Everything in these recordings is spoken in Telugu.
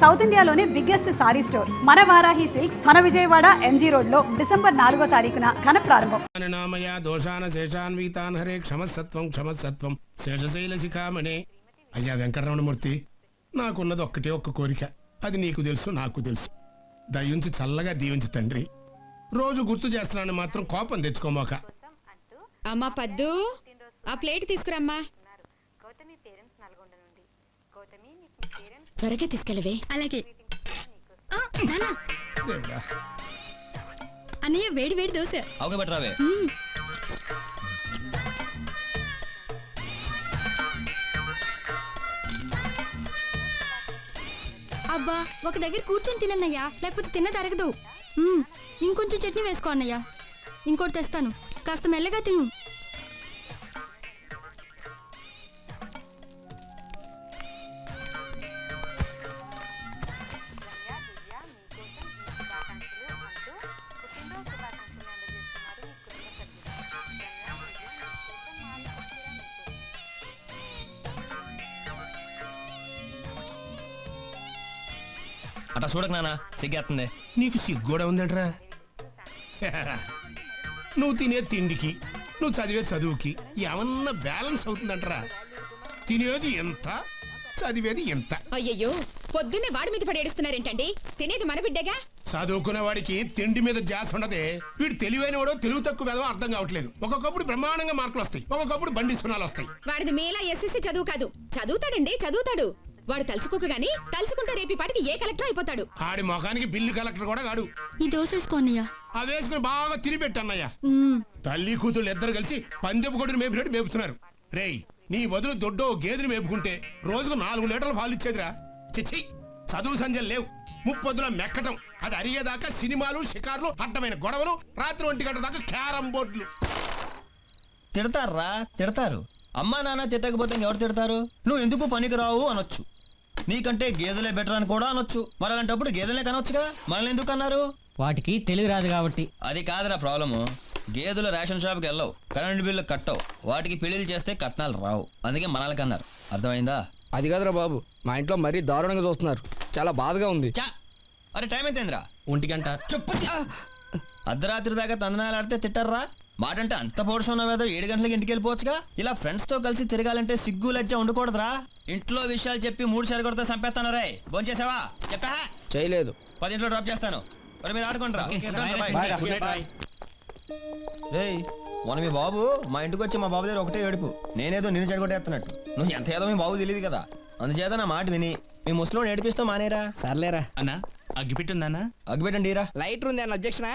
సౌత్ ఇండియాలోనే బిగ్గెస్ట్ సారీ స్టోర్ మన వారాహి సిల్క్స్ మన విజయవాడ ఎంజీ రోడ్ లో డిసెంబర్ 4వ తారీఖున ఘన ప్రారంభం. దోషాన శేషాన్వితాన్ హరే క్షమసత్వం క్షమసత్వం శేషశైల శిఖామణే. అయ్యా వెంకటరమణమూర్తి, నాకున్నది ఒక్క కోరిక. అది నీకు తెలుసు, నాకు తెలుసు. దయించి చల్లగా దీవించి తండ్రి. రోజు గుర్తు చేస్తున్నాను మాత్రం కోపం తెచ్చుకోమోక. అమ్మా పద్దు, ఆ ప్లేట్ తీసుకురమ్మా. త్వరగా తీసుకెళ్ళవే. అలాగే అన్నయ్య, వేడి వేడి దోశ. అబ్బా, ఒక దగ్గర కూర్చొని తినన్నయ్యా, లేకపోతే తిన్న తరగదు. ఇంకొంచెం చట్నీ వేసుకో అన్నయ్య. ఇంకోటి తెస్తాను, కాస్త మెల్లగా తిను. అట్లా చూడక నాన్న, సిగ్గేస్తుంది. నీకు సిగ్గోడా ఉందంట్రా? నువ్వు తినే తిండికి, నువ్వు చదివే చదువుకి ఏమన్నా బ్యాలెన్స్ అవుతుందంటరా? తినేది ఎంత, చదివేది ఎంత. అయ్యయ్యో, పొద్దున్నే వాడి మీద పడి ఏడుస్తున్నారేంటండి? తినేది మన బిడ్డగా. చదువుకునే వాడికి తిండి మీద జాస్ ఉండదే. వీడు తెలివైన వాడో తెలుగు తక్కువ వేదో అర్థం కావట్లేదు. ఒక్కొక్కప్పుడు బ్రహ్మాండంగా మార్కులు వస్తాయి, ఒక్కొక్కప్పుడు బండి సున్నాలు వస్తాయి. వాడిది మేలా ఎస్ఎస్సీ చదువు కాదు. చదువుతాడండి, చదువుతాడు. వాడు తలుచుకోక గానీ తలుచుకుంటే రేపి పాటికి ఏ కలెక్టర్ అయిపోతాడు. ఆడి మొఖానికి బిల్లు కలెక్టర్ కూడా కాడు. ఈ దోసేసుకోన్నయ్యా. అవి వేసుకుని బాగా తిని పెట్టన్నయ్యా. తల్లి కూతురు ఇద్దరు కలిసి పందెపు కొడుకుని మేపినట్టు మేపుతున్నారు. రేయ్, నీ బదులు దొడ్డో గేదెని మేపుకుంటే రోజుకు 4 లీటర్ల పాలు ఇచ్చేదిరా. చిచ్చి, చదువు సంజలు లేవు. ముప్పొద్దుల మెక్కటం, అది అరిగేదాకా సినిమాలు, షికార్లు, అడ్డమైన గొడవలు, రాత్రి 1 గంట దాకా క్యారం బోర్డులు. తిడతారా? తిడతారు. అమ్మా నాన్న తిట్టకపోతే ఎవరు తిడతారు? నువ్వు ఎందుకు పనికి రావు అనొచ్చు. నీకంటే గేదెలే బెటర్ అని కూడా అనొచ్చు. మరి అలాంటప్పుడు గేదెలే కనొచ్చుగా. మనల్ని ఎందుకు అన్నారు? వాటికి తెలివి రాదు కాబట్టి. అది కాదురా ప్రాబ్లము. గేదెలు రేషన్ షాప్కి వెళ్ళవు, కరెంట్ బిల్లు కట్టవు, వాటికి పెళ్లిళ్ళు చేస్తే కట్నాలు రావు. అందుకే మనల్ని కన్నారు. అర్థమైందా? అది కాదురా బాబు, మా ఇంట్లో మరీ దారుణంగా చూస్తున్నారు. చాలా బాధగా ఉంది. అరే టైం ఎంతైందిరా? 1 గంట. చెప్పు. అర్ధరాత్రి దాకా తందనాలు ఆడితే తిట్టారా? మాట అంటే అంత పౌరుషం ఉన్న మీద 7 గంటలకి ఇంటికి వెళ్ళిపోవచ్చుగా. ఇలా ఫ్రెండ్స్ తో కలిసి తిరగాలంటే సిగ్గు లజ్జ ఉండకూడదురా. ఇంట్లో విషయాలు చెప్పి 3 సార్లు కొడితే చంపేస్తాను. రే, భోంచేసావా? చెప్పా చేయలేదు. 10 డ్రాప్ చేస్తాను. మరి మీరు ఆడుకుంటారా? రేయ్, మొన్న మీ బాబు మా ఇంటికి వచ్చి మా బాబు దగ్గర ఒకటే ఏడుపు. నేనేదో నిన్ను చెడగొట్టేస్తున్నట్టు. నువ్వు ఎంత ఏదో మీ బాబు తెలియదు కదా. అందుచేత నా మాట విని మీ ముసలోని ఏడిపిస్తూ మానేరా. సర్లేరా అన్నా, అగ్గిపెట్టుందన్నా? అగ్గిపెట్టండి రా. లైటర్ ఉంది అన్న అబ్జెక్షనా?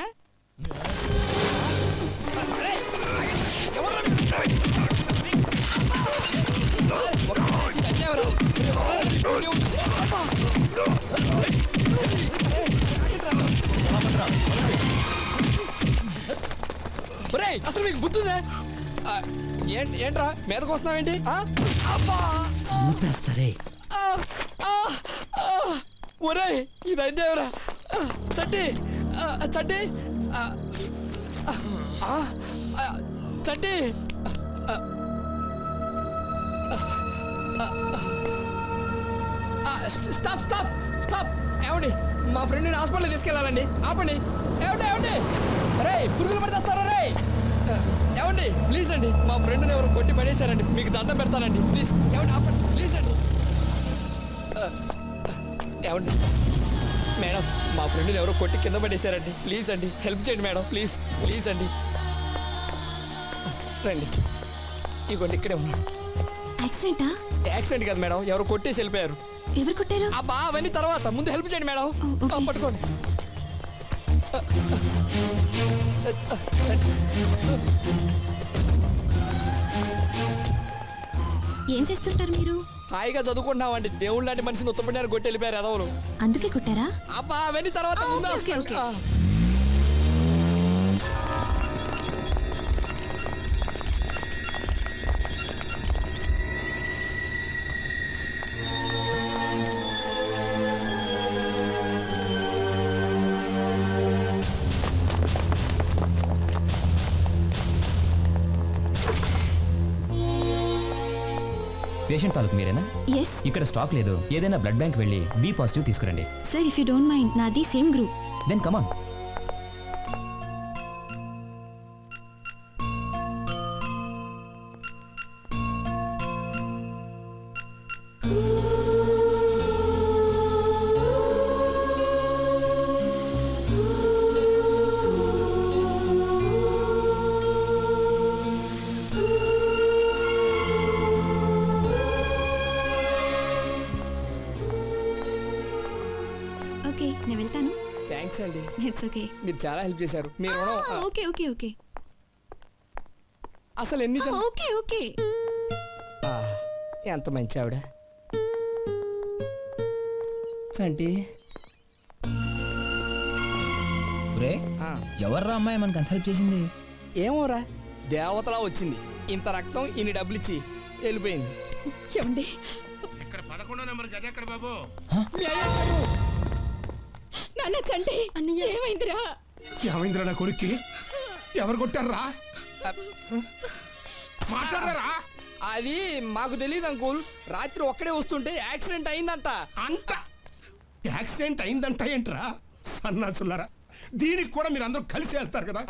అసలు మీకు బుద్ధుందా? ఏంట్రా మీదకు వస్తున్నావేంటి? ఒరే, ఇది అయిందేవరా. చట్టి చట్టి చట్టి. Stop stop stop. ఏమండి, మా ఫ్రెండ్ని హాస్పిటల్కి తీసుకెళ్ళాలండి. ఆపండి. ఏమండి రే, పురుగులు పడితేస్తారా రే? ఏమండి ప్లీజ్ అండి, మా ఫ్రెండ్ని ఎవరు కొట్టి పడేశారండి. మీకు దండం పెడతానండి, ప్లీజ్. ఏమండి ఆపండి ప్లీజ్ అండి. ఏమండి మేడం, మా ఫ్రెండ్ని ఎవరో కొట్టి కింద పడేశారండి. ప్లీజ్ అండి, హెల్ప్ చేయండి మేడం, ప్లీజ్ ప్లీజ్ అండి. రండి, ఇగోండి ఇక్కడే ఉన్నాడు. యాక్సిడెంటా? యాక్సిడెంట్ కాదు మేడం, ఎవరు కొట్టేసి వెళ్ళిపోయారు. ఎవరు కొట్టారు? అబ్బా, అవన్నీ తర్వాత, ముందు హెల్ప్ చేయండి మేడం. పట్టుకోండి. ఏం చేస్తుంటారు మీరు? హాయిగా చదువుకుంటున్నామండి. దేవుళ్ళు లాంటి మనిషిని ఉత్తపడినారు కొట్టి వెళ్ళిపోయారు ఎదవలు. అందుకే కొట్టారా? అబ్బా, అవన్నీ తర్వాత. పేషెంట్ తాలూకు మీరేనా? ఎస్ ఇక్కడ స్టాక్ లేదు, ఏదైనా బ్లడ్ బ్యాంక్ వెళ్ళి బి పాజిటివ్ తీసుకురండి. Sir if you don't mind నాది సేమ్ గ్రూప్. దెన్ కమాన్. ఓకే నేను వెళ్తాను. థ్యాంక్స్ అండి, ఇట్స్ ఓకే. మీరు చాలా హెల్ప్ చేశారు. మీరు రుణం- ఓకే ఓకే ఓకే అసలు ఎన్ని ఓకే ఓకే. ఎంత మంచి ఆవిడ. చంటి రే ఆ, ఎవర్రా అమ్మాయి మనకు అంత హెల్ప్ చేసింది? ఏమోరా దేవతలా వచ్చింది. ఇంత రక్తం ఇన్ని డబ్బులు ఇచ్చి వెళ్ళిపోయింది. ఏమండి ఇక్కడ 11వ నెంబర్ గది ఎక్కడ బాబు? మీ అయ్య చెప్పు. నాన్న చంటి అన్నయ్య ఏమైందిరా? ఏమైందిరా నా కొడుక్కి? ఎవరు కొట్టారా? మాట్లాడరా? అది మాకు తెలియదు అంకుల్. రాత్రి ఒక్కడే వస్తుంటే యాక్సిడెంట్ అయిందంట. అంత యాక్సిడెంట్ అయిందంట ఏంట్రా సన్నాసులారా? దీనికి కూడా మీరు అందరూ కలిసి వెళ్తారు కదా,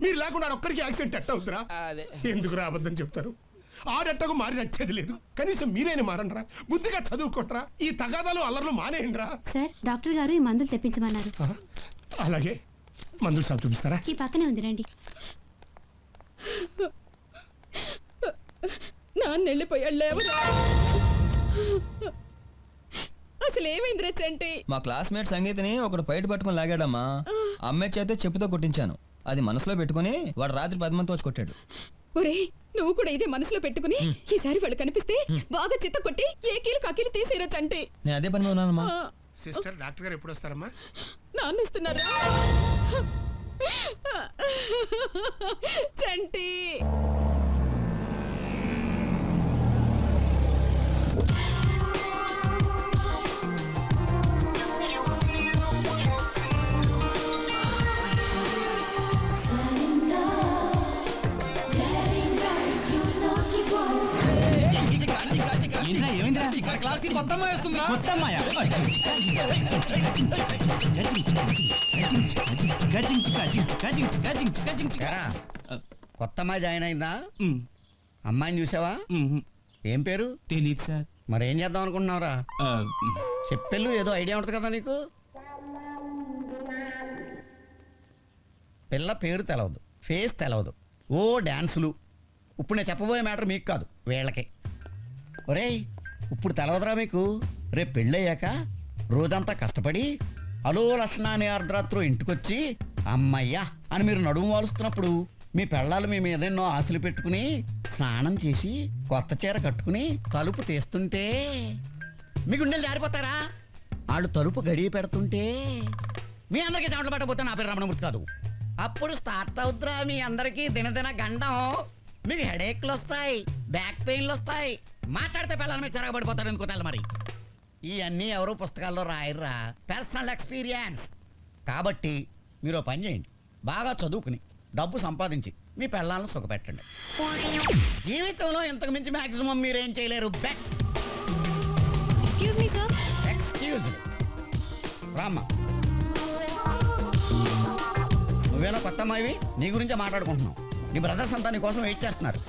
మీరు లేకుండా ఒక్కడికి యాక్సిడెంట్ ఎట్ట అవుతురా? అదే ఎందుకు అబద్ధం చెప్తారు? ఆడెట్టకు మారి వచ్చేది లేదు, కనీసం మీరేని మారండ్రా, బుద్ధిగా చదువుకోట్రా, ఈ తగాదాలు అల్లర్లు మానేయండిరా. సార్ డాక్టర్ గారు ఈ మందులు తెప్పించమన్నారు. అలాగే మందులు షాప్ చూపిస్తారా? ఈ పక్కనే ఉంది రండి. నాన్న వెళ్ళిపోయాడు లేవరా? అసలు ఏమైందిరా చంటి? మా క్లాస్మేట్ సంగీతిని ఒకడు బయట పట్టుకుని లాగాడమ్మా. అమ్మాయి చేతే చెప్పుతో కొట్టించాను. అది మనసులో పెట్టుకుని వాడు రాత్రి 10 మందితో వచ్చి కొట్టాడు. ఒరేయ్ నువ్వు కూడా ఇదే మనసులో పెట్టుకుని ఈసారి వాళ్ళు కనిపిస్తే బాగా చిత్త కొట్టి ఏ కీలు కకీలు తీసేరా చంటి. నేను అదే పని ఉన్నానమ్మా. సిస్టర్ డాక్టర్ గారు ఎప్పుడు వస్తారమ్మా? నాన్న వస్తున్నారా? చంటి ఎరా, కొత్త అమ్మాయి జాయిన్ అయిందా? అమ్మాయిని చూసావా? ఏం పేరు? తెలీదు సార్. మరేం చేద్దాం అనుకుంటున్నావురా? చెప్పెళ్ళు, ఏదో ఐడియా ఉంటుంది కదా నీకు. పిల్ల పేరు తెలవదు, ఫేస్ తెలవదు, ఓ డ్యాన్సులు. ఇప్పుడు నేను చెప్పబోయే మ్యాటర్ మీకు కాదు, వీళ్ళకి. ఒరేయ్ ఇప్పుడు తెలవదురా మీకు? రేపు పెళ్ళయ్యాక రోజంతా కష్టపడి అలో లక్షణాన్ని అర్ధరాత్రు ఇంటికొచ్చి అమ్మయ్యా అని మీరు నడుము వాలుస్తున్నప్పుడు మీ పెళ్ళాలు మీ మీద ఎన్నో ఆశలు పెట్టుకుని స్నానం చేసి కొత్త చీర కట్టుకుని తలుపు తీస్తుంటే మీ గుండెలు జారిపోతారా? వాళ్ళు తలుపు గడియ పెడుతుంటే మీ అందరికీ చెమటలు పట్టకపోతే నా పేరు రమణమూర్తి కాదు. అప్పుడు స్టార్ట్ అవుతురా మీ అందరికీ దినదిన గండం. మీకు హెడేక్లు వస్తాయి, బ్యాక్ పెయిన్లు వస్తాయి, మాట్లాడితే పిల్లల మీద చెరగబడిపోతారు. ఎందుకు తెల్ల మరి ఇవన్నీ ఎవరో పుస్తకాల్లో రాయర్రా, పర్సనల్ ఎక్స్పీరియన్స్. కాబట్టి మీరు ఓ పని చేయండి, బాగా చదువుకుని డబ్బు సంపాదించి మీ పిల్లలను సుఖపెట్టండి. జీవితంలో ఇంతకు మించి మాక్సిమం మీరేం చేయలేరు. Bet. Excuse me sir. Excuse రామ్మా. నువ్వేనా కొత్త అమ్మాయివి? నీ గురించే మాట్లాడుకుంటున్నావు. నీ బ్రదర్స్ అంతా నీ కోసం వెయిట్ చేస్తున్నారు.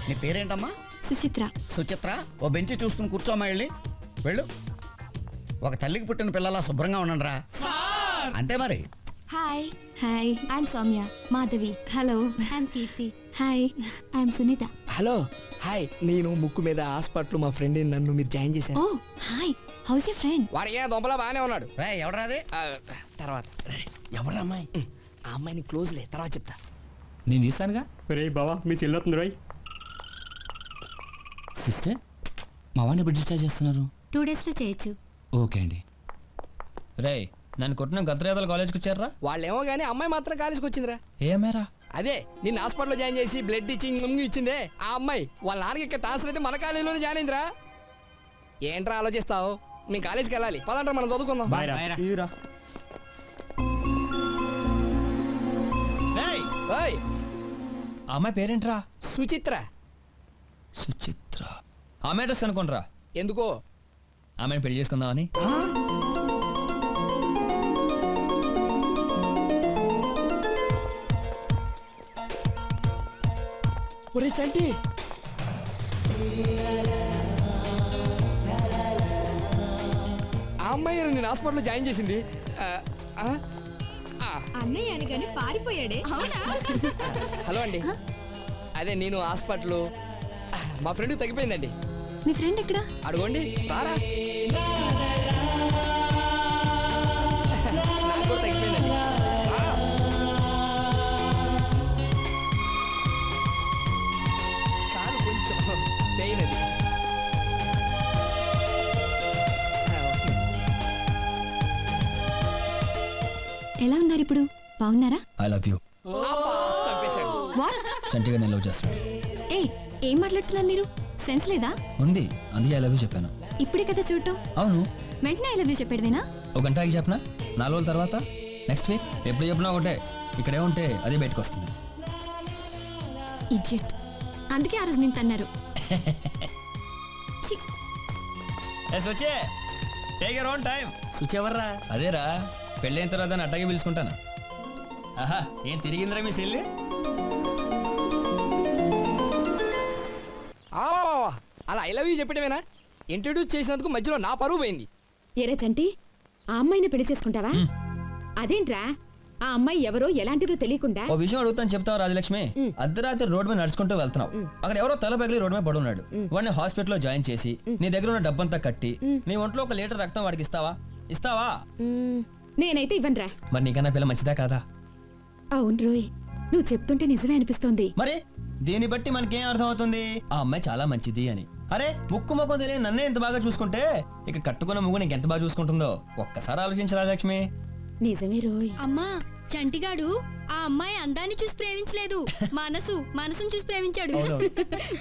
నీ పేరేంటమ్మా? సుచిత్ర. సుచిత్ర, ఓ బెంచి చూసుకుని కూర్చోమ్మా. వెళ్ళి వెళ్ళు. ఒక తల్లికి పుట్టిన పిల్లలా శుభ్రంగా ఉండండి రా. అంతే మరి. Hi hi I'm Soumya. Madhavi. Hello I'm Keerthi. Hi I'm Sunitha. Hello hi. నేను ముక్కు మీద హాస్పిటల్ మా ఫ్రెండ్ నన్ను మీరు జాయిన్ చేశారు. ఓ హాయ్ హౌస్ యువర్ ఫ్రెండ్? వాడు ఏ దొంపలా బాగానే ఉన్నాడు. రే ఎవడరాది? తర్వాత ఎవరా అమ్మాయి? ఆ అమ్మాయిని క్లోజ్లే, తర్వాత చెప్తా. నేను తీస్తానుగా. రే బావా మీ చెల్లొస్తుంది రాయ్. సిస్టర్, మా వాడిని ఎప్పుడు డిశ్చార్జ్ చేస్తున్నారు? 2 days లో చేయొచ్చు. ఓకే అండి. రే నన్ను కొట్టిన గత్రయాదల కాలేజ్కి వచ్చారా? వాళ్ళేమో కానీ అమ్మాయి మాత్రం కాలేజ్కి వచ్చిందిరా. ఏమేరా? అదే నిన్న హాస్పిటల్లో జాయిన్ చేసి బ్లడ్ ఇచ్చి ఇచ్చిందే ఆ అమ్మాయి. వాళ్ళ నాన్నకి ఇక్కడ ట్రాన్స్ఫర్ అయితే మన కాలేజీలోనే జాయిన్ అయిందిరా. ఏంట్రా ఆలోచిస్తావు? మేము కాలేజ్కి వెళ్ళాలి, పదంటారా మనం చదువుకుందాం. బాయ్రా. రేయ్, ఓయ్ ఆ అమ్మాయి పేరేంట్రా? సుచిత్ర. సుచిత్ర. ఆమె అడ్రస్ కనుక్కోనరా. ఎందుకో? ఆమెను పెళ్లి చేసుకుందామని. ఒరే చంటి, ఆ అమ్మాయి నేను హాస్పిటల్లో జాయిన్ చేసింది. అన్నయ్య అని కానీ పారిపోయాడే. హలో అండి, అదే నేను హాస్పిటల్ మా ఫ్రెండ్ తగ్గిపోయిందండి. మీ ఫ్రెండ్ ఎక్కడా? అడుగోండి, రారా. నాకు కూడా తగ్గిపోయిందండి. కాలు కొంచెం పెయిన్ అది. ఎలా ఉన్నారు ఇప్పుడు? బాగున్నారా? I love you. చంపేశాడు. వాట్? చంటిగా నేను లవ్ చేస్తాను. ఏ ఏం మాట్లాడుతున్నారు మీరు? సెన్స్ లేదా? ఉంది, అందుకే ఐ లవ్ యూ చెప్పాను. ఇప్పుడే కదా చూడటం. అవును, వెంటనే ఐ లవ్ యూ చెప్పాడువేనా? ఒక గంటకి చెప్పనా? 4 రోజుల తర్వాత, నెక్స్ట్ వీక్, ఎప్పుడు చెప్పినా ఒకటే. ఇక్కడే ఉంటే అదే బయటకు వస్తుంది. ఇడియట్. అందుకే ఆ రోజు నేను తన్నారు. ఛీ, వచ్చే take your own time. Suchi ఎవర్రా? అదేరా, పెళ్ళైన తర్వాత నేను అడ్డగా పిలుచుకుంటాను. ఆహా, ఏం తిరిగిందిరా మీ సెల్లి? అలా ఐ లవ్ యూ చెప్పడమేనా? ఇంట్రడ్యూస్ చేసినందుకు మధ్యలో నా పరువు పోయింది. ఎరా చంటి, ఆ అమ్మాయిని పెళ్లి చేసుకుంటావా? అదేంట్రా, ఆ అమ్మాయి ఎవరో ఎలాంటిదో తెలియకుండా. ఓ విషయం అడుగుతాను, చెప్తావు రాజలక్ష్మి? అర్ధరాత్రి రోడ్డు మీద నడుచుకుంటూ వెళ్తున్నావు. అక్కడ ఎవరో తల పగిలి రోడ్డు మీద పడున్నాడు. వాడిని హాస్పిటల్లో జాయిన్ చేసి నీ దగ్గర ఉన్న డబ్బంతా కట్టి నీ ఒంట్లో 1 లీటర్ రక్తం వాడికి ఇస్తావా? ఇస్తావా? నేనైతే ఇవ్వనురా. మరి నీకన్నా పిల్ల మంచిదా కాదా? అవును రోయ్, నువ్వు చెప్తుంటే నిజమే అనిపిస్తోంది. మరి దీన్ని బట్టి మనకేం అర్థం అవుతుంది? ఆ అమ్మాయి చాలా మంచిది అని. అరే, ముక్కు ముఖం తెలియని నన్నే ఎంత బాగా చూసుకుంటే ఇక కట్టుకున్న ముగ్గు నీకు ఎంత బాగా చూసుకుంటుందో ఒక్కసారి ఆలోచించు రాజలక్ష్మి. నిజమే రోయ్. అమ్మా, చంటిగాడు ఆ అమ్మాయి అందాన్ని చూసి ప్రేమించలేదు, మనసును చూసి ప్రేమించాడు.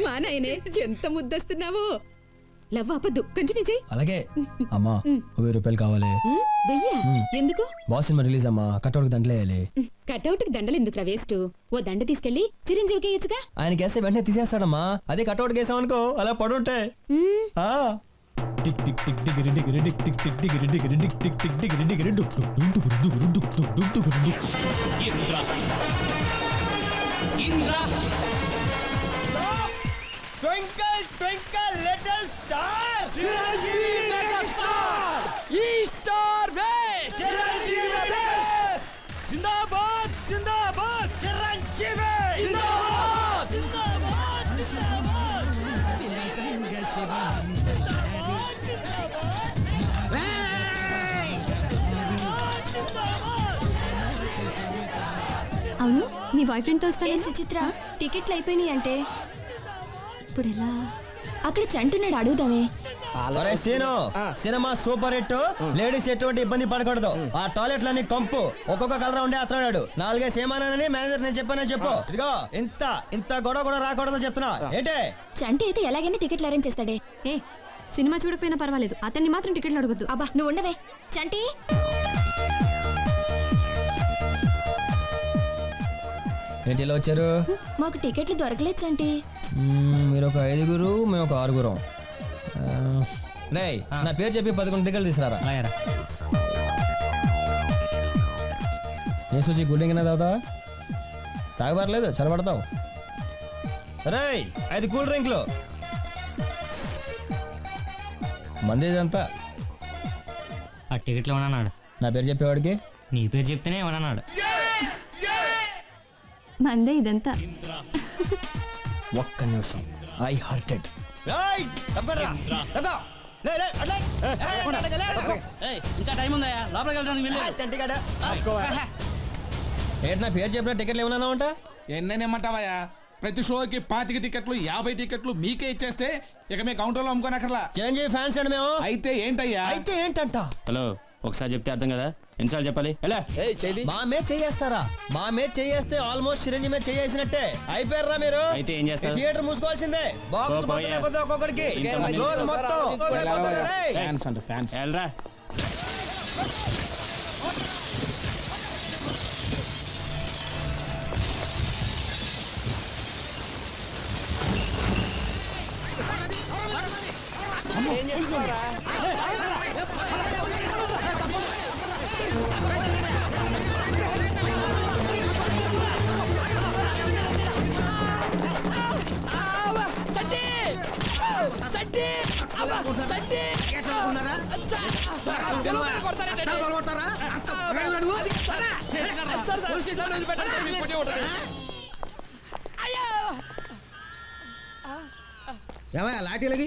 మా నాయనే ఎంత ముద్దస్తున్నావో. లవ్ ఆపద్దు, కంటిన్యూ చెయ్యి. అలాగే అమ్మా, 1000 రూపాయలు కావాలి. వెయ్యా? ఎందుకు? బాస్ సినిమా రిలీజ్ అమ్మా, కట్టోడికి దండలేయాలి. కటౌట్ కి దండలు ఎందుకురా వేస్ట్? ఓ దండ తీసుకెళ్లి చిరంజీవికి వేయచ్చుగా. ఆయనకి వేస్తే వెంటనే తీసేస్తాడమ్మా. అదే కట్టోడికి వేసామనుకో అలా పడుంటే. టిక్ టిక్ టిక్ డిగిరి డిగిరి డిక్ టిక్ టిక్ డిగిరి డిగిరి డిక్ టిక్ టిక్ డిగిరి డిగిరి డుక్ డుక్ డుక్ డుక్ డుక్ డుక్ డుక్ డుక్ డుక్ డుక్. Twinkle twinkle little star, Chiranjeevi megastar, ఈస్టార్ వేస్ట్, చిరంజీవి వేస్ట్, జిందాబాద్ జిందాబాద్ చిరంజీవి జిందాబాద్. అవును, నీ బాయ్ ఫ్రెండ్ తో వస్తాను. సుచిత్ర, టికెట్లు అయిపోయినాయి అంటే ఇప్పుడు ఎలా? అక్కడ చంటున్నాడు, అడుగుదామే. ఒరే Seenu, cinema super hit. Ladies ఎటువంటి ఇబ్బంది పడకూడదు. ఆ టాయిలెట్లన్నీ కంపు, ఒక్కొక్క కలర్ ఉండే అతడాడు. 4 సేమానని మేనేజర్ నేను చెప్పానని చెప్పు. ఇదిగో ఇంత ఇంత గొడవ కూడా రాకూడదు చెప్తున్నా. ఏంటే? చంటి అయితే ఎలాగైనా టికెట్లు అరేంజ్ చేస్తాడే. ఏ సినిమా చూడకపోయినా పర్వాలేదు, అతన్ని మాత్రం టికెట్లు అడగద్దు. అబ్బా నువ్వు ఉండవే. చంటి, ఏంటి ఇలా వచ్చారు? మాకు టికెట్లు దొరకలేదు చంటి. మీరు ఒక 5గురు, మేము ఒక 6గురం. రేయ్, నా పేరు చెప్పి 11 టికెట్లు తీసుకురారా. అలాగేరా. ఏ సూచి గుడ్డింగ్ తాగుతావా? తాగబడలేదు, చల్లబడతావు. రేయ్, 5 కూల్ డ్రింక్లు. మంది ఇదంతా. ఆ టికెట్లు ఏమన్నాడు? నా పేరు చెప్పేవాడికి నీ పేరు చెప్తేనే ఏమన్నాడు? మందే ఇదంతా. ఒక్క నిమిషం, ఐ హర్టెడ్. ఇంకా టైం ఉందా? లోపలికి వెళ్ళడానికి వెళ్ళి ఏంటి నా పేరు చెప్పిన టికెట్లు ఏమన్నా ఉంటా? ఎన్నెమ్మటావయ్యా? ప్రతి షోకి 25 టికెట్లు 50 టికెట్లు మీకే ఇచ్చేస్తే ఇక మీ కౌంటర్లో అమ్ముకోనక్కర్లా. చిరంజీవి ఫ్యాన్స్ అండి మేము. అయితే ఏంటయ్యా? అయితే ఏంటంట? హలో, ఒకసారి చెప్తే అర్థం కదా, ఎన్నిసార్లు చెప్పాలి? ఎలా మా మీద చేయేస్తారా? మా మీద చేయేస్తే ఆల్మోస్ట్ చిరంజీవి మీద చేసినట్టే. అయిపోయారా మీరు? అయితే ఏం చేస్తారు? థియేటర్ మూసుకోవాల్సిందే. బాక్స్ ఒక్కొక్కడికి రోజు మొత్తం. ఫ్యాన్స్ అంటే ఫ్యాన్స్. వెళ్ళరా. ఏం చేస్తున్నారా చడ్డీ చడ్డీ చడ్డీ ఏమయ్యా లాఠీలకి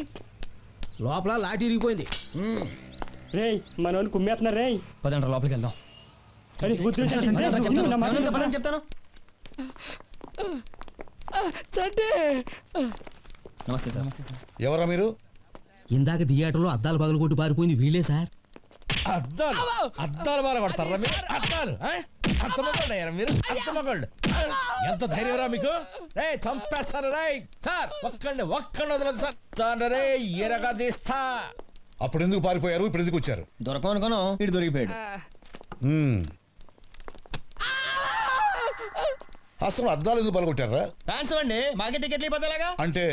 లోపల లాఠీ ఇరిగిపోయింది. రేయ్ మనోని కుమ్మేస్తున్నారు రేయ్. పదండ్రా లోపలికి వెళ్దాం. అరే బుద్ధి చెప్తాను చెప్తాను. చడ్డీ నమస్తే సార్. ఎవరా మీరు? ఇందాక థియేటర్లో అద్దాలు పగలగొట్టి పారిపోయింది వీళ్ళే సార్. అద్దాలు అద్దాలు బాగా కొడతారా మీరు? అద్దాలు అర్థమగండి మీరు, అర్థమగండి. ఎంత ధైర్యరా మీకు? రే చంపేస్తారు రే సార్. ఒక్కండి వదలదు సార్. చాలు రే ఎరగా తీస్తా. అప్పుడు ఎందుకు పారిపోయారు? ఇప్పుడు ఎందుకు వచ్చారు? దొరకం అనుకోను ఇటు దొరికిపోయాడు. అసలు అద్దాలు ఎందుకు పలగొట్టారా? ఫ్యాన్స్ అండి మాకే టికెట్లు ఇవ్వలేగా. అంటే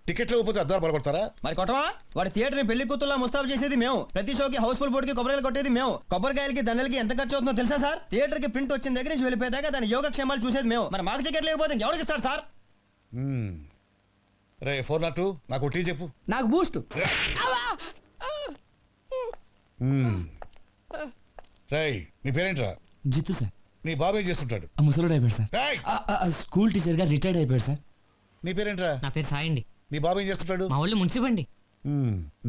టికెట్లు ఇవ్వకపోతే అద్దాలు పలగొడతారా? మరి కొట్టవా? వాడి థియేటర్ ని పెళ్లి కూతుర్లా ముస్తాబు చేసేది మేము. ప్రతి షోకి హౌస్ఫుల్ బోర్డు కి కొబ్బరికాయలు కొట్టేది మేము. కొబ్బరికాయలకి దండలకి ఎంత ఖర్చు అవుతుందో తెలుసా సార్? థియేటర్ కి ప్రింట్ వచ్చిన దగ్గర నుంచి వెళ్ళిపోయేదాకా దాని యోగక్షేమాలు చూసేది మేము. మరి మాకు టికెట్లు ఇవ్వకపోతే ఎవరికి ఇస్తాడు సార్? రే 402 నాకు టీ చెప్పు. నాకు బూస్ట్. రేయ్ నీ పేరేంట్రా? జిత్తు సార్. నీ బాబు ఏం చేస్తుంటాడు? ముసలుడు అయిపోయాడు సార్. రేయ్ స్కూల్ టీచర్ గా రిటైర్డ్ అయిపోయాడు సార్. నీ పేరేంట్రా? నా పేరు సాయి అండి. నీ బాబు ఏం చేస్తుంటాడు? మా ఊళ్ళో మున్సిపండి.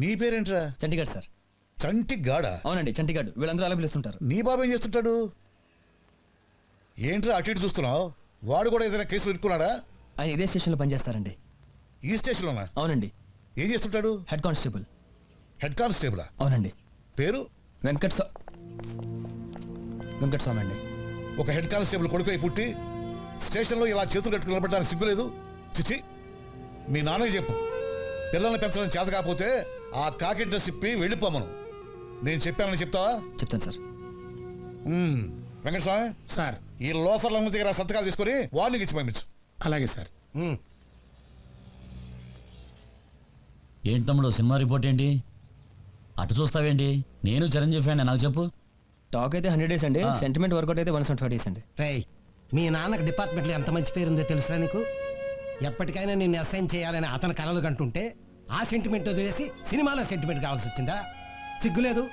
నీ పేరేంట్రా? చంటిగాడ్ సార్. చంటి గాడా? అవునండి చంటిగాడ్. వీళ్ళందరూ అలా పిలుస్తుంటారు. నీ బాబు ఏం చేస్తుంటాడు? ఏంట్రా అటు ఇటు చూస్తున్నావు? వాడు కూడా ఏదైనా కేసులు ఇరుక్కున్నాడా? ఆయన ఇదే స్టేషన్లో పనిచేస్తారండి. ఈ స్టేషన్లోనా? అవునండి. ఏం చేస్తుంటాడు? Head constable. హెడ్ కానిస్టేబులా? అవునండి. పేరు? వెంకట్ స్వామి అండి. ఒక హెడ్ కానిస్టేబుల్ కొడుకై పుట్టి స్టేషన్లో ఇలా చేతులు కట్టుకుని నిలబడడానికి సిగ్గులేదు? చిచి, మీ నాన్నకి చెప్పు, పిల్లల్ని పెంచడం చేత కాకపోతే ఆ కాకి డ్రెస్ ఇప్పి వెళ్ళిపోమను. నేను చెప్పానని చెప్తావా? చెప్తాను సార్. వెంకటస్వామి సార్ ఈ లోఫర్ల దగ్గర సంతకాలు తీసుకొని వార్నింగ్ ఇచ్చి పంపించు. అలాగే సార్. ఏంటి తమ్ముడు సినిమా రిపోర్ట్ ఏంటి? అటు చూస్తావేంటి? నేను చిరంజీవి ఫ్యాన్, నాకు చెప్పు. టాక్ అయితే 100 days అండి. సెంటిమెంట్ వర్కౌట్ అయితే 175 days అండి. రేయ్ మీ నాన్నకు డిపార్ట్మెంట్లో ఎంత మంచి పేరుందో తెలుసురా నీకు? ఎప్పటికైనా నిన్ను అసైన్ చేయాలని అతని కలలు కంటుంటే ఆ సెంటిమెంట్ వదిలేసి సినిమాలో సెంటిమెంట్ కావాల్సి వచ్చిందా? సిగ్గులేదు?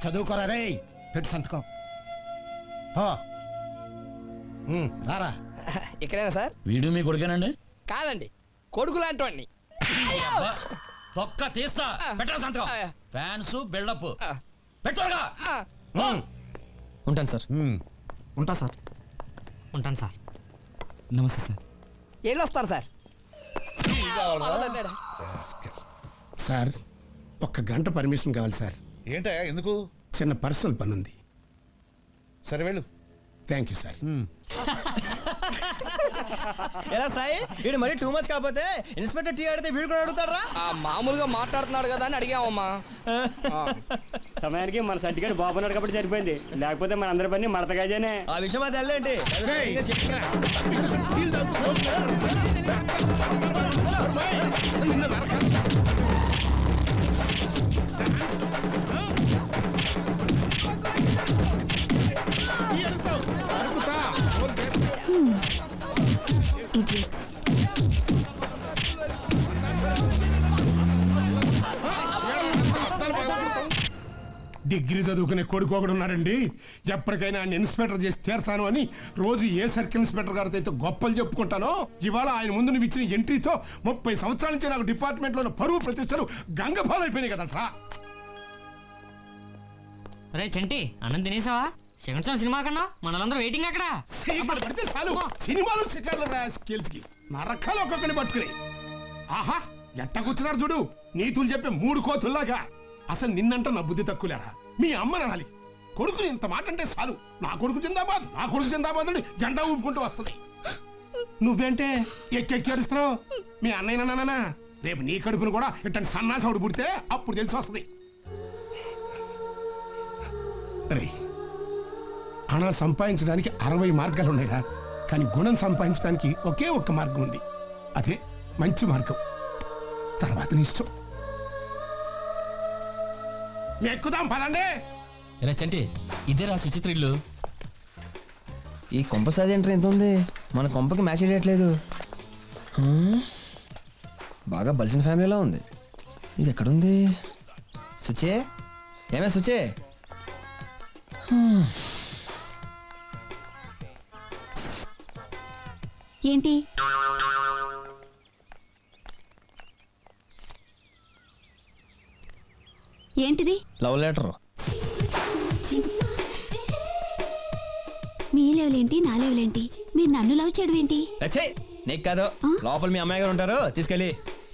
చదువుకోరా రేయ్. పెట్టు సంతకం. రారా. ఇక్కడేనా సార్? వీడియో మీ కొడుకేనండి? కాదండి, కొడుకు లాంటి వాడిని. ఒక్క తీస్తా. పెట్టరా సంతకం. ఫ్యాన్స్ బిల్డప్ పెట్టరుగా. ఉంటాను సార్. ఉంటా సార్. ఉంటాను సార్. నమస్తే సార్. వెళ్ళొస్తాను సార్. సార్ ఒక్క గంట పర్మిషన్ కావాలి సార్. ఏంటయ్యా ఎందుకు? చిన్న పర్సనల్ పని ఉంది. సరే వెళ్ళు. Thank you sir. ఎలా సాయి వీడు మరీ టూ మచ్ కాకపోతే ఇన్స్పెక్టర్ టీ ఆడితే వీడు కూడా అడుగుతారా? మామూలుగా మాట్లాడుతున్నాడు కదా అని అడిగామమ్మా. సమయానికి మన సర్టిఫికేట్ బాబున్నాడు కాబట్టి సరిపోయింది. లేకపోతే మన అందరి పని మడతగాజేనే. ఆ విషయం అది వెళ్ళండి. డిగ్రీ చదువుకునే కొడుకు ఒకడు ఉన్నాడండి. ఎప్పటికైనా ఆయన ఇన్స్పెక్టర్ చేసి తీరతాను అని రోజు ఏ సర్కిల్ ఇన్స్పెక్టర్ గారితో అయితే గొప్పలు చెప్పుకుంటానో, ఇవాళ ఆయన ముందు నువ్వు ఇచ్చిన ఎంట్రీతో 30 సంవత్సరాల నుంచి నాకు డిపార్ట్మెంట్లో పరువు ప్రతిష్టలు గంగపాలైపోయినాయి కదట్రా. అరే చంటి, అన్నం తినేసావా? సెకండ్ షో సినిమా కన్నా మనలందరూ వెయిటింగ్ అక్కడ. పడితే చాలు సినిమాలు శిఖర్లు రా స్కిల్స్ కి నరకాలు ఒక్కొక్కని పట్టుకుని. ఆహా ఎట్ట కూర్చున్నారు చూడు, నీతులు చెప్పే 3 కోతుల్లాగా. అసలు నిన్నంట నా బుద్ధి తక్కువలేరా? మీ అమ్మని అనాలి. కొడుకుని ఇంత మాట అంటే చాలు, నా కొడుకు జిందాబాద్, నా కొడుకు జిందాబాద్ అని జెండా ఊపుకుంటూ వస్తుంది. నువ్వేంటే ఎక్కెక్కి అరుస్తున్నావు? మీ అన్నయ్యనా? రేపు నీ కడుపును కూడా ఇట్టని సన్నాసవుడు పుడితే అప్పుడు తెలిసి వస్తుంది. రే హణ సంపాదించడానికి 60 మార్గాలు ఉన్నాయిరా, కానీ గుణం సంపాదించడానికి ఒకే ఒక్క మార్గం ఉంది. అదే మంచి మార్గం. తర్వాత నీ ఇష్టం. ఎక్కుదాం పదండి. ఇలా చంటి ఇదేరా సుచిత్ర ఇల్లు. ఈ కొంప సైజ్ ఎంట్రీ ఎంత ఉంది? మన కొంపకి మ్యాచ్ చేయట్లేదు. బాగా బలిసిన ఫ్యామిలీలా ఉంది. ఇది ఎక్కడుంది? సుచే, ఏమే సుచే? ఏంటి? ఏంటిది? Love letter. మీ లెవెలేంటి, నా లెవెలేంటి? మీరు నన్ను లవ్ చేయడం ఏంటి? అచ్చే నీకు కాదు, లోపల మీ అమ్మాయి గారు ఉంటారు, తీసుకెళ్ళి.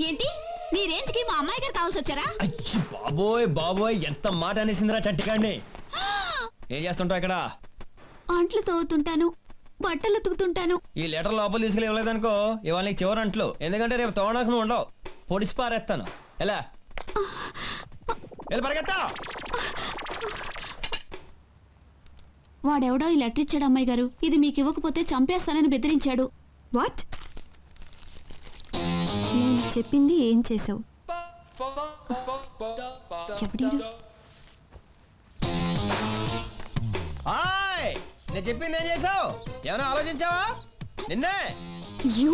ఏంటి? మీ రేంజ్ కి మా అమ్మాయి గారు కావాల్సి వచ్చారా? అచ్చి బాబోయ్ బాబోయ్, ఎంత మాట అనేసిందిరా చంటిగాడిని. ఏం చేస్తుంటావు ఇక్కడ? అంట్లు తోగుతుంటాను, బట్టలు ఉతుకుతుంటాను. ఈ లెటర్ లోపల తీసుకెళ్ళి ఇవ్వలేదనుకో, ఇవాళ నీకు చివరి అంట్లు. ఎందుకంటే రేపు తోవడానికి నువ్వు ఉండవు, పొడిచి పారేస్తాను. ఎలా వెళ్ళి పరిగెత్తా. వాడెవడో ఈ లెటర్ ఇచ్చాడు అమ్మాయి గారు. ఇది మీకు ఇవ్వకపోతే చంపేస్తానని బెదిరించాడు. వాట్? నేను చెప్పింది ఏం చేసావు? ఎవడీడు? హాయ్, నేను చెప్పింది ఏం చేసావు? ఏమైనా ఆలోచించావా? నిన్నే. యూ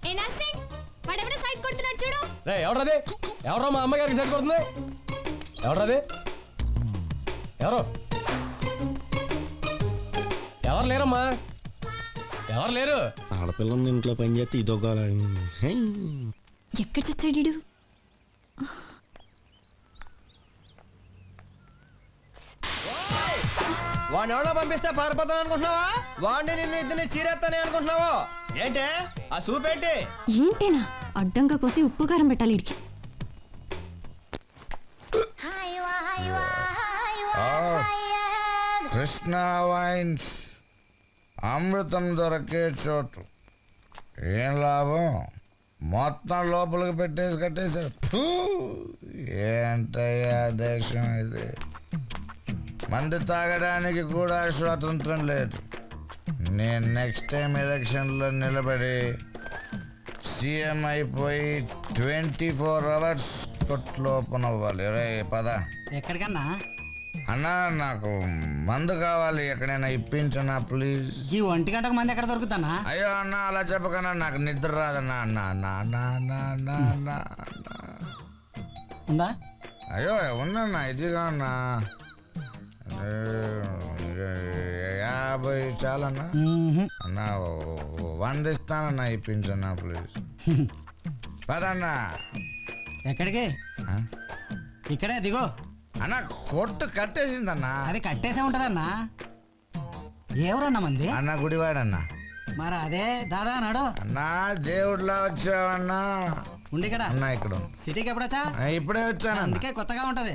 ఏ నర్సింగ్, వాడెవడో సైడ్ కొడుతున్నాడు చూడు. రే ఎవరది? ఎవరో మా అమ్మగారికి సైడ్ కొడుతుంది. ఎవరది? ఎవరు? ఎవరు లేరమ్మా, ఎవరు లేరు. ఆడపిల్లని ఇంట్లో పని చేస్తే ఇదొక ఎక్కడ చచ్చాడు? వాడిని ఎవడో పంపిస్తే పారిపోతాను అనుకుంటున్నావా? వాడిని నిన్ను ఇద్దరిని చీరేస్తానే అనుకుంటున్నావా? ఏంటే ఆ సూప్ ఏంటి? ఏంటేనా అడ్డంగా కోసి ఉప్పు కారం పెట్టాలి ఇడికి. కృష్ణ వైన్స్, అమృతం దొరికే చోటు. ఏం లాభం, మొత్తం లోపలికి పెట్టేసి కట్టేశారు. ఫూ! ఏంటయ్యా దేశం ఇది? మందు తాగడానికి కూడా స్వాతంత్రం లేదు. నేను నెక్స్ట్ టైం ఎలక్షన్లో నిలబడి సీఎం అయిపోయి 24 hours కొట్లు ఓపెన్ అవ్వాలి. రే పద. ఎక్కడికన్నా? అన్నా నాకు మందు కావాలి, ఎక్కడైనా ఇప్పించనా ప్లీజ్. ఈ 1 గంటకు మంది ఎక్కడ దొరుకుతానా? అయ్యో అన్న అలా చెప్పకన్నా, నాకు నిద్ర రాదన్నా. అన్నా అన్నా అన్నా అన్నా అన్నా అన్నా అన్నా. ఉందా? అయ్యో ఉందన్నా, ఇదిగా అన్నా. 50 చాలన్నా. అన్నా 100 ఇస్తానన్నా, ఇప్పించన్నా ప్లీజ్. పదన్నా. ఎక్కడికి? ఇక్కడే దిగో. అన్న కొట్టు కట్టేసిందన్నా. అది కట్టేసే ఉంటదన్నా. ఎవరన్నా మంది? అన్న గుడివాడన్నా. మరి అదే దాదా నాడు. అన్నా దేవుడిలా వచ్చావన్నా. ఉండి ఇక్కడ అన్నా ఇక్కడ సిటీకి ఎప్పుడొచ్చా? ఇప్పుడే వచ్చాను. అందుకే కొత్తగా ఉంటది.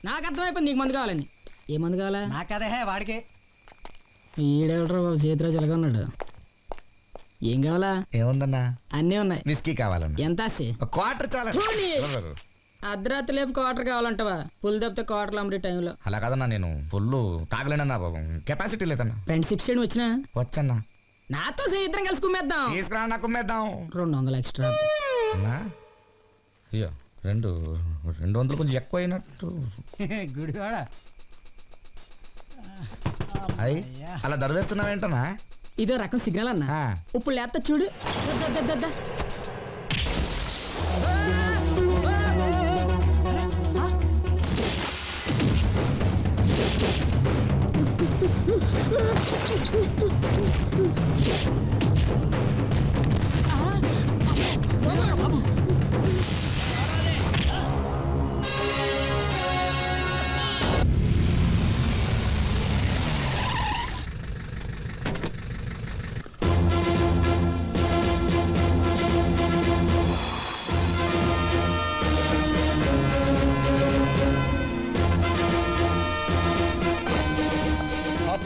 నాకు అర్థమైపోయింది నీకు మందు కావాలని. ఏ మందు కావాలా? నాకదే వాడికి. ఈడెవడరా బాబు చేతిరాజు ఎలాగా ఉన్నాడు? ఏం కావాలా? ఏముందన్నా? అన్నీ ఉన్నాయి. విస్కీ కావాలన్నా. ఎంత? క్వార్టర్ చాలా. అర్ధరాత్రి లేపు క్వార్టర్ కావాలంటవా? పుల్ తప్పితే క్వార్టర్లు అమ్మడే టైంలో. అలా కాదన్నా, నేను ఫుల్ తాగలేనన్నా బాబు, కెపాసిటీ లేదన్నా. ఫ్రెండ్షిప్ సైడ్ వచ్చినా వచ్చన్నా. నాతో ఇద్దరం కలిసి కుమ్మేద్దాం. తీసుకురా నాకు కుమ్మేద్దాం. 200 ఎక్స్ట్రా. అయ్యో 200 కొంచెం ఎక్కువ అయినట్టు. గుడివాడ అయ్యి అలా దర్వేస్తున్నావేంటనా? ఇదో రకం సిగ్నల్ అన్న. ఇప్పుడు లేత చూడు.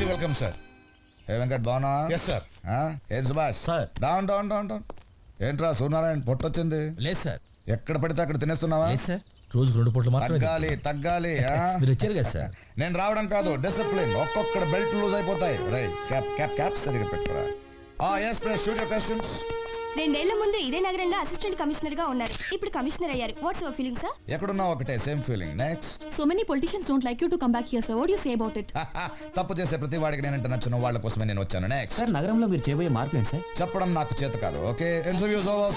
Welcome sir. ఏ వెంకట్ బాగున్నా? Yes sir. ఏం Subhash sir. Down down down down. ఏంట్రా సూర్యనారాయణ పొట్టొచ్చింది? లేదు సార్. ఎక్కడ పడితే అక్కడ తినేస్తున్నావా? లేదు సార్, రోజుకు 2 పూటలు మాత్రమే. తగ్గాలి తగ్గాలి. మీరు వచ్చారు కదా సార్. నేను రావడం కాదు, డిసిప్లిన్. ఒక్కొక్కడ బెల్ట్ లూజ్ అయిపోతాయి. రైట్, క్యాప్ క్యాప్ క్యాప్ సరిగా పెట్టురా. Yes please shoot your questions. రెండేళ్ల ముందు ఇదే నగరంలో అసిస్టెంట్ కమిషనర్ గా ఉన్నారు. ఇప్పుడు కమిషనర్ అయ్యారు. What's your feeling sir? ఎక్కడున్నా ఒకటే same feeling. Next. So many politicians don't like you to come back here sir. What do you say about it? తప్పు చేసే ప్రతి వాడికి నేనంటే నచ్చిన వాళ్ళ కోసమే నేను వచ్చాను. నెక్స్ట్. సార్ నగరంలో మీరు చేయబోయే మార్పులు ఏంటి సార్? చెప్పడం నాకు చేత కాదు. Okay, interviews over.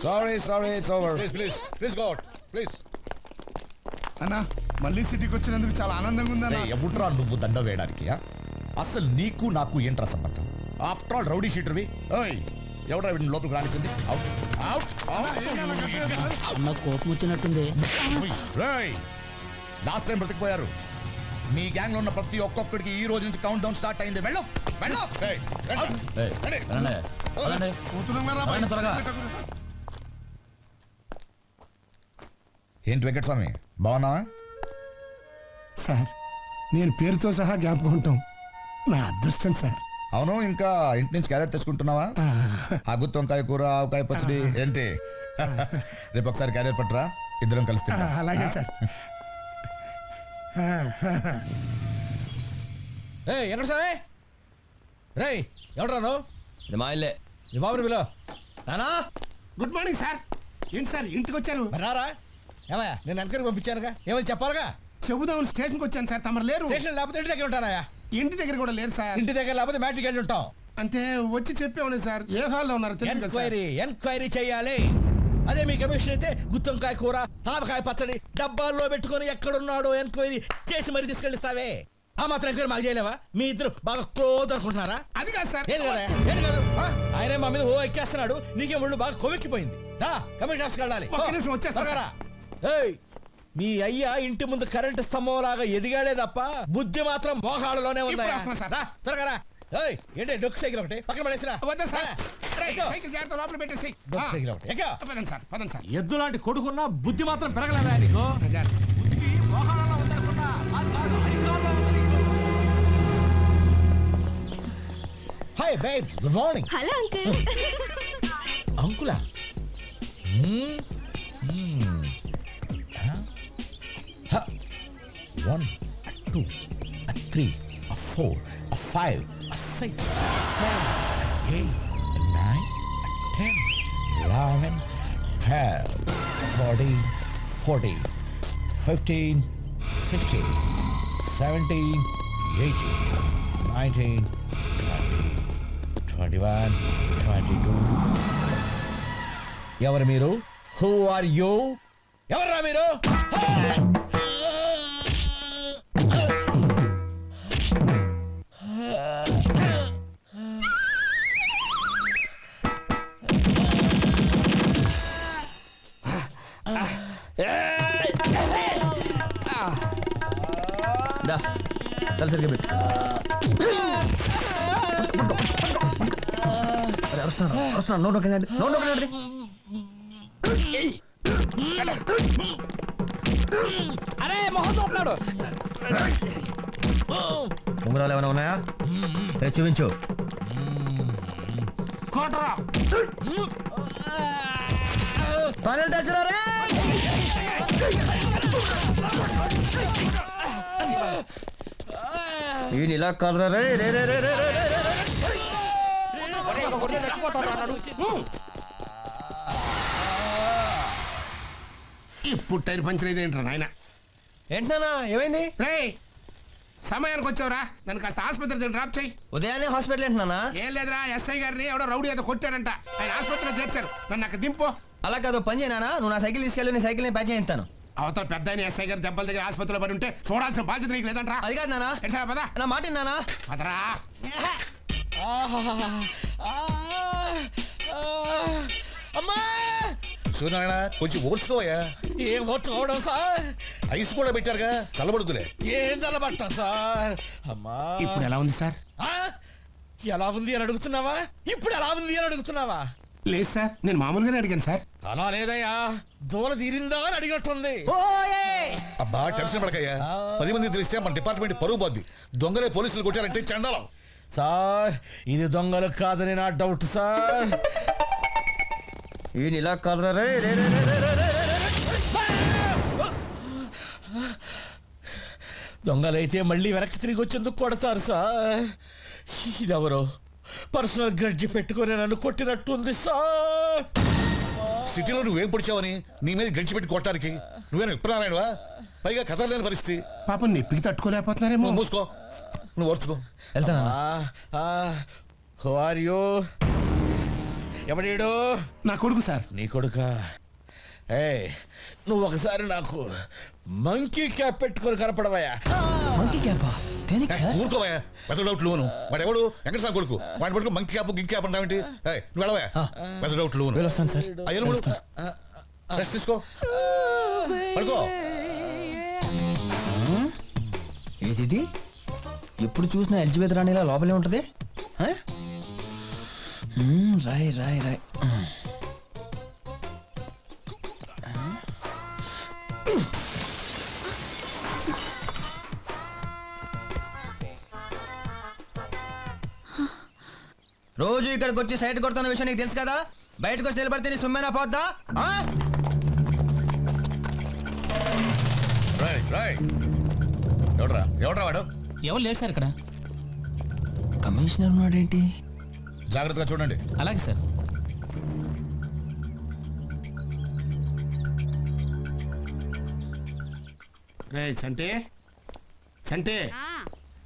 Sorry it's over. Please go out please. అన్నా మళ్ళీ సిటీకి వచ్చినందుకు చాలా ఆనందంగా ఉందన్నా. ఎవట్రా నువ్వు దండ వేయడానికి? అసలు నీకు నాకు ఏంట్రా సంబంధం? ఆఫ్టర్ ఆల్ రౌడీ షీటర్వి. ఓయ్, ఎవడ్రా వీడిని లోపలికి రానిచ్చింది? Out out. అన్న కోపం వచ్చినట్టుంది. లాస్ట్ టైం బ్రతికిపోయారు. మీ గ్యాంగ్ లో ఉన్న ప్రతి ఒక్కొక్కడికి ఈ రోజు నుంచి కౌంట్ డౌన్ స్టార్ట్ అయింది. వెళ్ళు వెళ్ళు. త్వరగా. ఏంటి వెంకటస్వామి, బాగున్నావా? సార్ నేను పేరుతో సహా జ్ఞాపకం ఉంటాం. నా అదృష్టం సార్. అవును, ఇంకా ఇంటి నుంచి క్యారెట్ తెచ్చుకుంటున్నావా? ఆ గుత్తి వంకాయ కూర, ఆవకాయ పచ్చడి ఏంటి? రేపు ఒకసారి క్యారెట్ పట్టరా, ఇద్దరం కలిసి తిందాం. అలాగే సార్. ఎక్కడ సామే రే ఎవడరా నువ్వు? ఇది మా ఇల్లే. నీ బాబుని పిలో. నానా గుడ్ మార్నింగ్ సార్. ఏంటి సార్ ఇంటికి వచ్చారు? రారా ఏమయ్యా, నేను వెనకరికి పంపించానుగా, ఏమని చెప్పాలిగా? చెబుదామని స్టేషన్కి వచ్చాను సార్. తమరు లేరు. స్టేషన్ లేకపోతే ఇంటి దగ్గర ఉంటానయ్యా. ఇంటి దగ్గర కూడా లేరు సార్. ఇంటి దగ్గర లేకపోతే మ్యాట్రిక్ వెళ్ళి ఉంటాం. అంటే వచ్చి చెప్పేవాడి సార్. ఏ హాల్లో ఉన్నారు తెలియదు కదా సార్. ఎంక్వైరీ చేయాలి. అదే మీ కమిషన్ అయితే గుత్తొంకాయ కూర, ఆవకాయ పచ్చడి డబ్బాల్లో పెట్టుకొని ఎక్కడున్నాడో ఎంక్వైరీ చేసి మరి తీసుకెళ్ళిస్తావే. ఆ మాత్రం ఎంక్వైరీ మాకు చేయలేవా? మీ ఇద్దరు బాగా క్లోజ్ అనుకుంటున్నారా? అది కాదు సార్. ఏది కదా, ఏది కాదు. ఆయనే మా మీద ఓ ఎక్కేస్తున్నాడు. నీకే ముళ్ళు బాగా కొవ్వెక్కిపోయింది. కమిషన్ ఆఫీస్కి వెళ్ళాలి. ఒక్క నిమిషం వచ్చేస్తా సార్. ఏయ్, మీ అయ్యా ఇంటి ముందు కరెంటు స్తంభం లాగా ఎదిగాడే తప్ప బుద్ధి మాత్రం మోకాళ్ళలోనే ఉందా? ఇప్పుడు వస్తున్నా సార్. త్వరగా రా. ఏయ్, ఏంటి డొక్కు సైకిల్ ఒకటి పక్కన పడేసిరా. వద్దా సార్. సైకిల్ జాగ్రత్త లోపల పెట్టేసి. డొక్కు సైకిల్ ఒకటి ఎక్క. పదండి సార్, పదండి సార్. ఎద్దు లాంటి కొడుకున్నా బుద్ధి మాత్రం పెరగలేదా నీకు? జాగ్రత్త సార్. బుద్ధి మోకాళ్ళలో ఉందనుకున్నా, అది కాదు, అరికాల్లో ఉంది నీకు. Hi babe, good morning. Hello uncle. అంకులా? One, a two, a three, a four, a five, a six, a seven, a 8, a 9, a 10, 11, 12, 13, 14, 15, 16, 17, 18, 19, 20, 21, 22. ఎవరు మీరు? Who are you? ఎవర్రా మీరు? సరిగ్గా పెట్టు. అరే మొహం చూస్తున్నాడు. ఉంగరాలు ఏమైనా ఉన్నాయా? చూపించు. ఫైనల్ టచ్ రే. ఈయన ఇలా కలరా రే రే రే రే రే రే రే. ఇప్పుడు టైర్ పంచర్ అయితే ఏంట్రా నాయన? ఏంటన్నా ఏమైంది? రే సమయానికి వచ్చావురా. నన్ను కాస్త ఆసుపత్రి డ్రాప్ చేయి. ఉదయాన్నే హాస్పిటల్ ఏంటన్నా? ఏం లేదురా, ఎస్ఐ గారిని ఎవడో రౌడీ ఏదో కొట్టాడంట. ఆయన ఆసుపత్రిలో చేర్చారు. నన్ను అక్కడ దింపో. అలా కాదు, పని చేయనా, నువ్వు నా సైకిల్ తీసుకెళ్ళి నీ సైకిల్ ప్యాచ్ చేయిస్తాను. అవతల పెద్ద ఎస్ఐ గారు దెబ్బల దగ్గర ఆసుపత్రిలో పడి ఉంటే చూడాల్సిన బాధ్యత నీకు లేదంట్రా. అది కాదు నానా, తెలుసా పదా నా మాట నానా. పదరా. అమ్మా సూర్యనారాయణ, కొంచెం ఓర్చుకోవయ్యా. ఏం ఓర్చుకోవడం సార్? ఐస్ కూడా పెట్టారుగా, చల్లబడుతులే. ఏం చల్లబట్టా సార్? అమ్మా ఇప్పుడు ఎలా ఉంది సార్? ఎలా ఉంది అని అడుగుతున్నావా? ఇప్పుడు ఎలా ఉంది అని అడుగుతున్నావా? లేదు సార్, నేను మామూలుగానే అడిగాను సార్. అలా లేదయ్యా, దూల తీరిందా అని అడిగట్టుంది. అబ్బా టెన్షన్ పడకయ్యా. 10 మంది తెలిస్తే మన డిపార్ట్మెంట్ పరుగు పోద్ది. దొంగలే పోలీసులు కొట్టారంటే చండాలం. సార్ ఇది దొంగలు కాదని నా డౌట్ సార్. ఈయన ఇలా కలరా రే రే రే రే రే రే. దొంగలైతే మళ్ళీ వెనక్కి తిరిగి వచ్చేందుకు కొడతారు సార్. ఇదెవరో పర్సనల్ గ్రడ్జి పెట్టుకొని నన్ను కొట్టినట్టుంది సార్. సిటీలో నువ్వేం పొడిచావని నీ మీద గడిచి పెట్టి కొట్టడానికి నువ్వేనా విప్రారాయణవా? పైగా కథ లేని పరిస్థితి. పాపం నొప్పికి తట్టుకోలేకపోతున్నారేమో. నువ్వు మూసుకో, నువ్వు ఓర్చుకో. వెళ్తానా హౌ ఆర్ యూ? ఎవడీడు? నా కొడుకు సార్. నీ కొడుకా? ఏయ్, నువ్వు ఒకసారి నాకు మంకీ క్యాప్ పెట్టుకొని కనపడవయ్యా. మంకీ క్యాపా? దేనికి సార్? ఊరుకోవయ్యా, పెద్ద డౌట్లు నువ్వు. వాడు ఎవడు? వెంకట సార్ కొడుకు. వాడి పట్టుకు మంకి క్యాప్ గిగ్ క్యాప్ అంటావేంటి? నువ్వు వెళ్ళవయ్యా, పెద్ద డౌట్లు నువ్వు. వెళ్ళొస్తాను సార్. రెస్ట్ తీసుకో, పడుకో. ఏది ఎప్పుడు చూసినా ఎలిజబెత్ రాణిలా లోపలే ఉంటది. రాయ్ రాయ్ రాయ్. రోజు ఇక్కడికి వచ్చి సైట్ కొడుతున్న విషయం నీకు తెలుసు కదా. బయటకు వచ్చి నిలబడితే నీ సుమ్మేనా పోద్దా? రాయ్ రాయ్. ఎవడరా ఎవడరా వాడు? ఎవరు లేరు సార్ ఇక్కడ. కమిషనర్ ఉన్నాడేంటి? జాగ్రత్తగా చూడండి. అలాగే సార్. రే సంటే, సంటే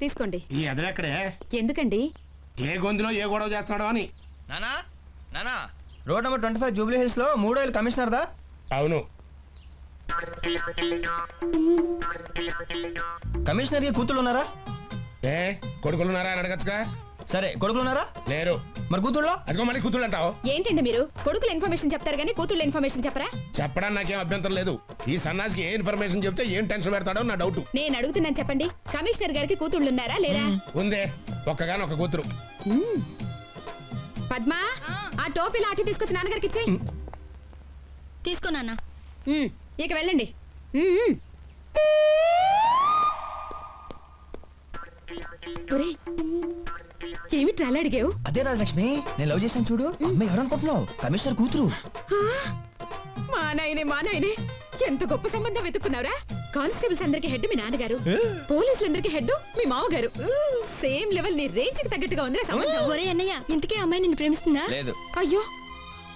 తీసుకోండి. ఈ ఎదరెక్కడే? ఎందుకండి? ఏ గొంతులో ఏ గొడవ చేస్తున్నాడో అని. నానా నానా, రోడ్ నెంబర్ 25 జూబ్లీ హిల్స్ లో 3 ఏళ్ళు కమిషనర్ దా. అవును. కమిషనర్ కి కూతుళ్ళు ఉన్నారా? ఏ కొడుకులున్నారా అని అడగచ్చుగా. సరే, కొడుకులు ఉన్నారా? లేరు. మరి కూతుళ్ళో? అదిగో మళ్ళీ కూతుళ్ళు అంటావు. ఏంటండి మీరు కొడుకుల ఇన్ఫర్మేషన్ చెప్తారు కానీ కూతుళ్ళ ఇన్ఫర్మేషన్ చెప్పరా? చెప్పడానికి నాకేం అభ్యంతరం లేదు. ఈ సన్నాసికి ఏ ఇన్ఫర్మేషన్ చెప్తే ఏం టెన్షన్ పెడతాడో నా డౌట్. నేను అడుగుతున్నాను చెప్పండి, కమిషనర్ గారికి కూతుళ్ళు ఉన్నారా లేరా? ఉందే, ఒక్కగాని ఒక కూతురు. పద్మా, ఆ టోపీ లాఠీ తీసుకొచ్చి నాన్నగారికి ఇచ్చేయ్. తీసుకో నాన్న. ఇక వెళ్ళండి. ఒరేయ్, ఏమిట్రా అలా అడిగావు? అదే రాజలక్ష్మి, నేను లవ్ చేశాను చూడు. అమ్మాయి ఎవరనుకుంటున్నావు? కమిషనర్ కూతురు. మా నాయనే ఎంత గొప్ప సంబంధం వెతుక్కున్నావురా. కానిస్టేబుల్స్ అందరికి హెడ్ మీ నాన్నగారు, పోలీసులందరికి హెడ్ మీ మామగారు. సేమ్ లెవెల్, నీ రేంజ్ కి తగ్గట్టుగా ఉందిరా సంబంధం. ఒరే అన్నయ్య, ఇంతకీ అమ్మాయి నిన్ను ప్రేమిస్తుందా? లేదు. అయ్యో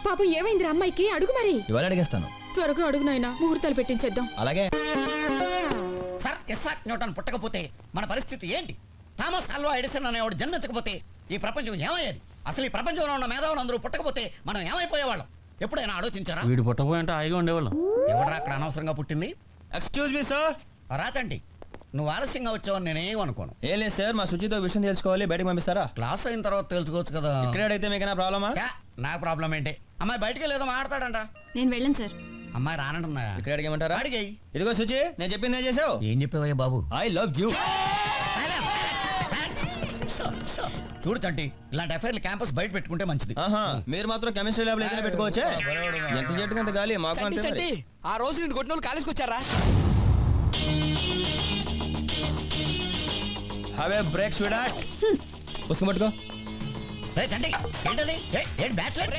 పాపం, ఏమైందిరా అమ్మాయికి? అడుగు మరి. ఇవాళ అడిగేస్తాను. త్వరగా అడుగు నాయనా, ముహూర్తాలు పెట్టించేద్దాం. అలాగే. సార్, ఇస్సాక్ న్యూటన్ పుట్టకపోతే మన పరిస్థితి ఏంటి? థామస్ ఆల్వా ఎడిసన్ అనేవాడు జన్మించకపోతే ఈ ప్రపంచం ఏమయ్యేది? అసలు ఈ ప్రపంచంలో ఉన్న మేధావులు అందరూ పుట్టకపోతే మనం ఏమైపోయేవాళ్ళం? ఎప్పుడైనా ఆలోచించారా? వీడు పుట్టపోయంటే హాయిగా ఉండేవాళ్ళం. ఎవడరా అక్కడ అనవసరంగా పుట్టింది? Excuse me sir. రాతండి, నువ్వు ఆలస్యంగా వచ్చావని నేనేం అనుకోను. ఏం లేదు సార్, మా సుచితో విషయం తెలుసుకోవాలి, బయటకు పంపిస్తారా? క్లాస్ అయిన తర్వాత తెలుసుకోవచ్చు కదా. ఇక్కడ అయితే మీకైనా ప్రాబ్లమా? నాకు ప్రాబ్లం ఏంటి? అమ్మాయి బయటికి లేదో మాట్లాడతాడంట. నేను వెళ్ళను సార్. అమ్మాయి రానంటుందా? ఇక్కడ అడిగేమంటారా? అడిగాయి. ఇదిగో సుచి, నేను చెప్పింది ఏం చేసావు? ఏం చెప్పావయ్యా బాబు? I love you. చూడు తంటి, ఇలాంటి అఫైర్లు క్యాంపస్ బయట పెట్టుకుంటే మంచిది. ఆహా, మీరు మాత్రం కెమిస్ట్రీ ల్యాబ్ లో పెట్టుకోవచ్చే. ఎంత చెట్టుకు అంత గాలి, మాకు అంతే మరి. ఆ రోజు నేను కొట్టిన వాళ్ళు కాలేజ్కి వచ్చారా? Have a break sweetheart. పుస్తకం పట్టుకో. ఏంటది? ఏంటి బ్యాట్లెట్?